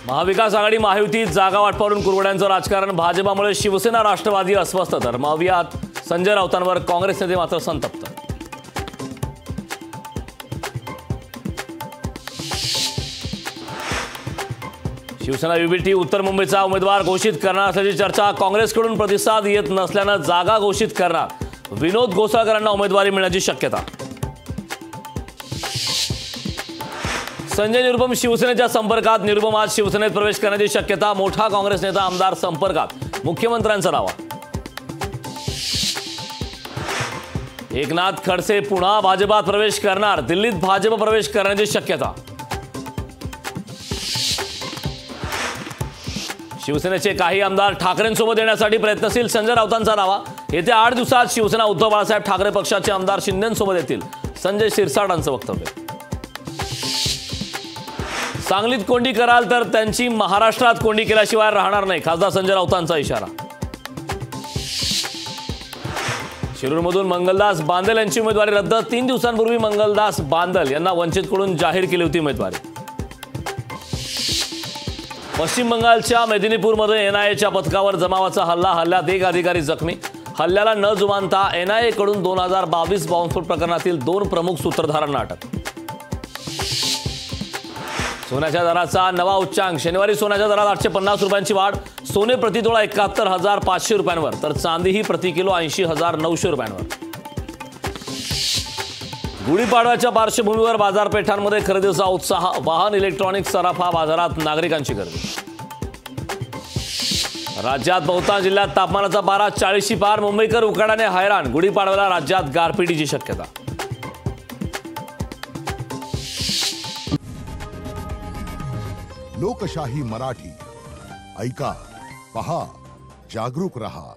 महाविकास आघाडी महायुतीत जागा वाटपावरून कुरवड्यांचं राजकारण, भाजपामुळे शिवसेना राष्ट्रवादी अस्वस्थ, तर महावियात संजय राऊतांवर काँग्रेस नेते मात्र संतप्त. शिवसेना युबीटी उत्तर मुंबईचा उमेदवार घोषित करणार असल्याची चर्चा, काँग्रेसकडून प्रतिसाद येत नसल्यानं जागा घोषित करणार, विनोद घोसाळकरांना उमेदवारी मिळण्याची शक्यता. संजय निरुपम शिवसेनेच्या संपर्कात, निरुपम आज शिवसेनेत प्रवेश करण्याची शक्यता, मोठा काँग्रेस नेता आमदार संपर्कात, मुख्यमंत्र्यांचा दावा. एकनाथ खडसे पुन्हा भाजपात प्रवेश करणार, दिल्लीत भाजप प्रवेश करण्याची शक्यता. शिवसेनेचे काही आमदार ठाकरेंसोबत येण्यासाठी प्रयत्नशील, संजय राऊतांचा दावा. येत्या 8 दिवसात शिवसेना उद्धव बाळासाहेब ठाकरे पक्षाचे आमदार शिंदेंसोबत येतील, संजय शिरसाटांचं वक्तव्य. सांगलीत कोंडी कराल तर त्यांची महाराष्ट्रात कोंडी केल्याशिवाय राहणार नाही, खासदार संजय राऊतांचा इशारा. शिरूरमधून मंगलदास बांदल यांची उमेदवारी रद्द, 3 दिवसांपूर्वी मंगलदास बांदल यांना वंचितकडून जाहीर केली होती उमेदवारी. पश्चिम बंगालच्या मेदिनीपूरमध्ये एनआयएच्या पथकावर जमावाचा हल्ला, हल्ल्यात 1 अधिकारी जखमी. हल्ल्याला न जुमानता एनआयए कडून 2022 बॉम्बस्फोट प्रकरणातील 2 प्रमुख सूत्रधारांना अटक. सोन्याच्या दराचा नवा उच्चांक, शनिवारी सोन्याच्या दरात 850 रुपयांची वाढ, सोने प्रतितोळा 71,500 रुपयांवर, तर चांदीही प्रति किलो 80,900 रुपयांवर. गुढीपाडव्याच्या पार्श्वभूमीवर बाजारपेठांमध्ये खरेदीचा उत्साह, वाहन इलेक्ट्रॉनिक्स सराफा बाजारात नागरिकांची गर्दी. राज्यात बहुतांश जिल्ह्यात तापमानाचा पारा 40शी पार, मुंबईकर उकाड्याने हैराण, गुढीपाडव्याला राज्यात गारपिटीची शक्यता. लोकशाही मराठी ऐका, पहा, जागरूक रहा.